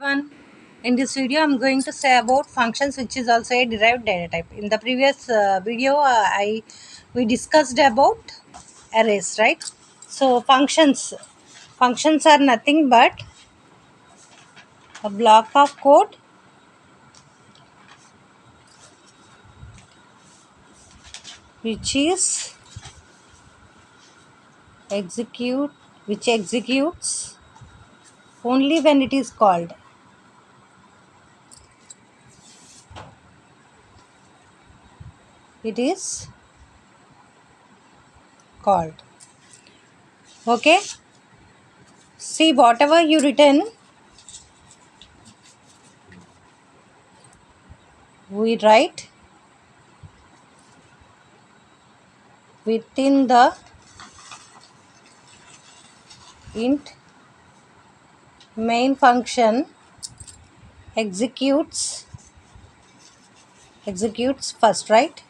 One. In this video, I'm going to say about functions, which is also a derived data type. In the previous video, we discussed about arrays, right? So functions are nothing but a block of code which is execute which executes only when it is called. It is called. Okay. See, whatever you written, we write within the int main function executes first, right?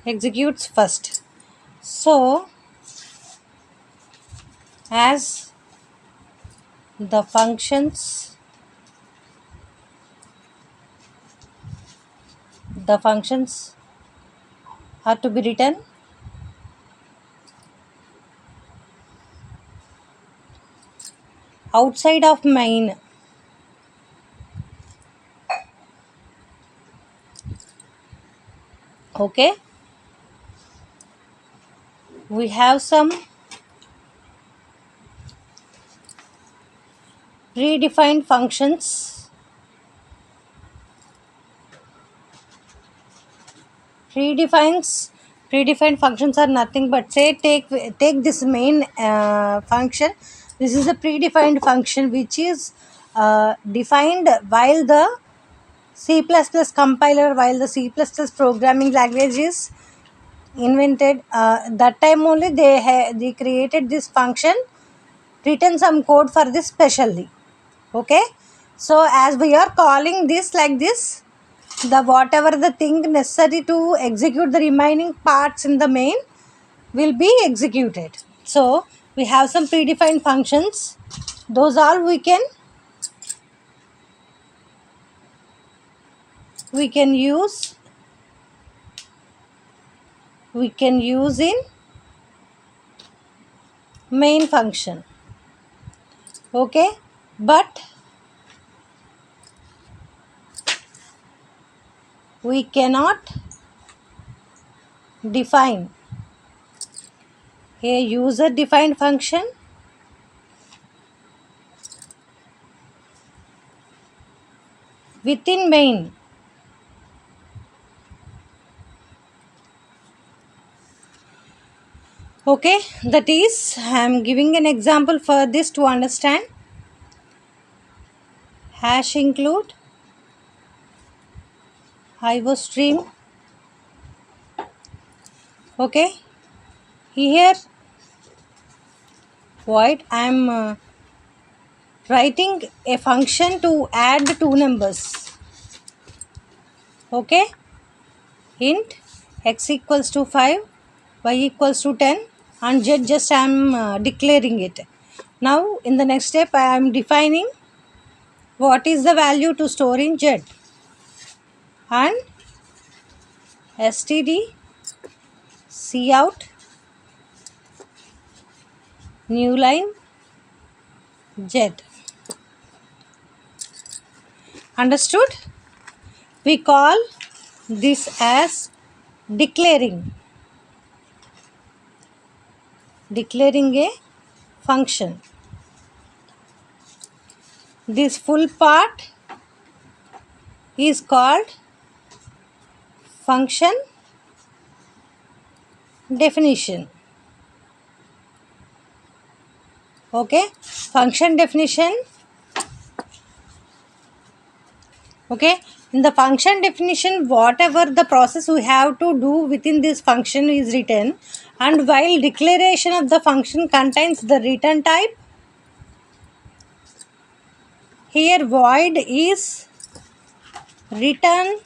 Executes first. So as the functions are to be written outside of main, okay, we have some predefined functions. Predefined functions are nothing but, say, take this main function. This is a predefined function which is defined while the C++ compiler, while the C++ programming language is invented. That time only they created this function, written some code for this specially. Okay, so as we are calling this like this, the whatever the thing necessary to execute the remaining parts in the main will be executed. So we have some predefined functions. Those all we can use in main function. Okay, but we cannot define a user defined function within main. Okay, that is, I am giving an example for this to understand. Hash include iostream. Okay, here void, I am writing a function to add two numbers. Okay, int x equals to 5, y equals to 10, and z just I am declaring it. Now in the next step I am defining what is the value to store in z, and std cout new line z. Understood? We call this as declaring a function. This full part is called function definition. Okay, function definition. Okay, in the function definition, whatever the process we have to do within this function is written, and while declaration of the function contains the return type, here void is return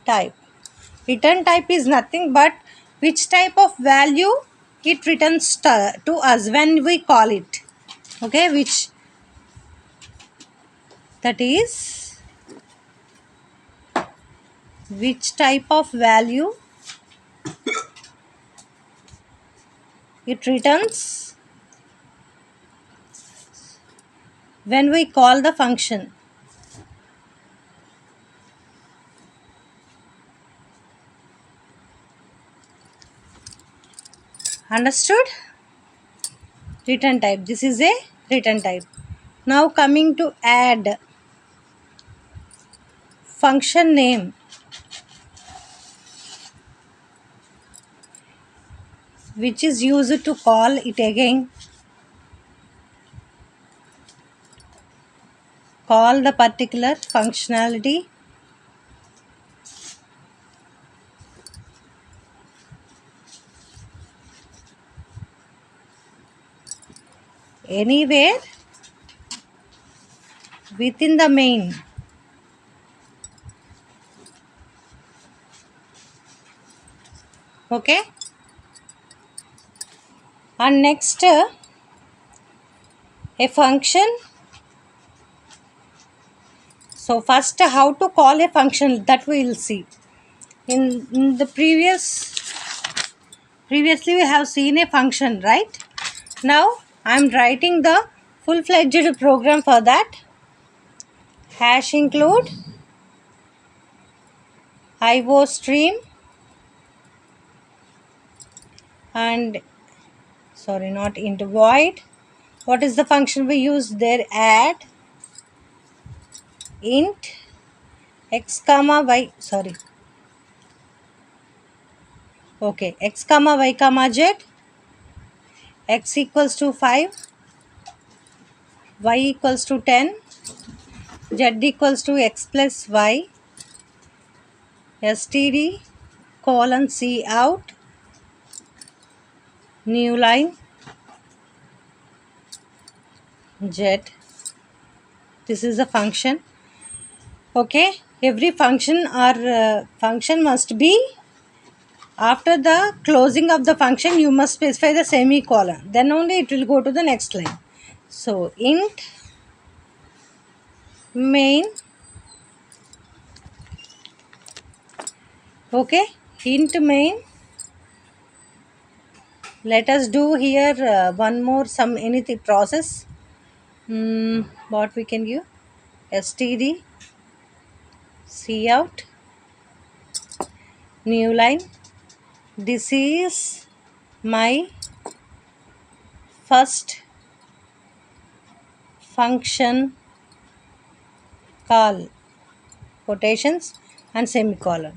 type. Return type is nothing but which type of value it returns to us when we call it. Okay, which that is which type of value it returns when we call the function. Understood? Return type. This is a return type. Now coming to add function name. Which is used to call it again. Call the particular functionality. Anywhere within the main. Okay. And next a function. So first how to call a function, that we will see. In the previously we have seen a function, right? Now I am writing the full-fledged program for that. Hash include IOStream and sorry, not int, void. What is the function we use there? Add int x comma y, sorry, okay, x comma y comma z, x equals to 5, y equals to 10, z equals to x plus y, std colon c out, new line, z. This is a function. Okay, every function or function must be, after the closing of the function you must specify the semicolon, then only it will go to the next line. So int main, okay, int main. Let us do here one more some anything process. What we can give? Std cout, new line. This is my first function call, quotations and semicolon.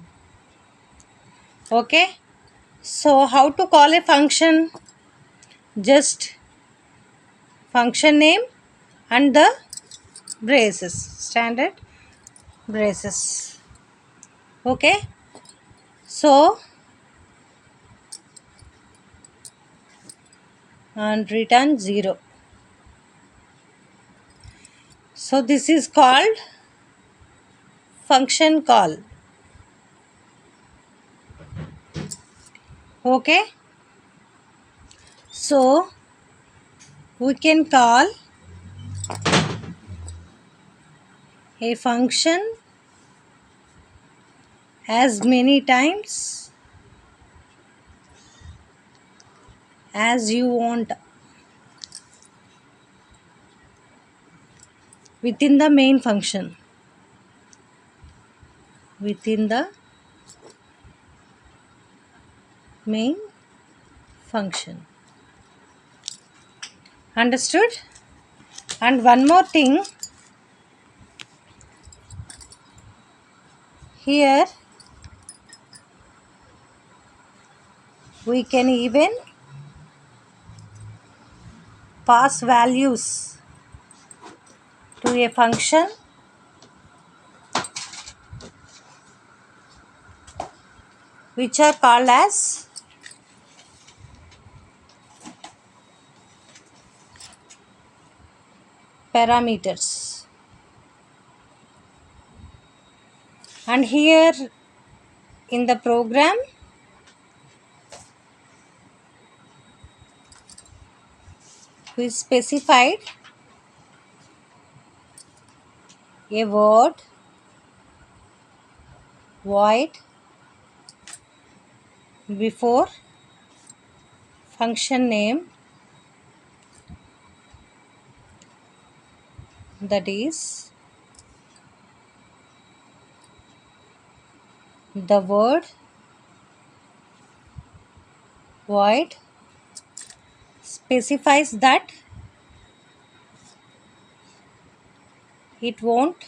Okay, so how to call a function? Just function name and the braces, standard braces. Okay, so and return 0. So this is called function call. Okay, so we can call a function as many times as you want within the main function. Within the main function. Understood? And one more thing, here we can even pass values to a function which are called as parameters. And here in the program we specified a word void before function name, that is the word void specifies that it won't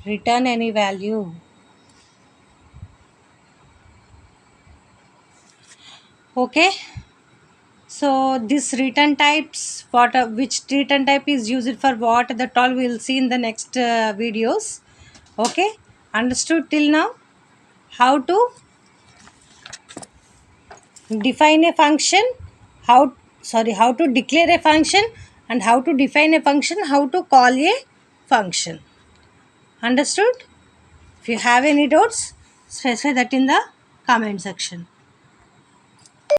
return any value. Okay, so this return types, what which return type is used for what, that all we will see in the next videos. Okay, understood till now? How to define a function, how to declare a function, and how to define a function, how to call a function. Understood? If you have any doubts, specify that in the comment section.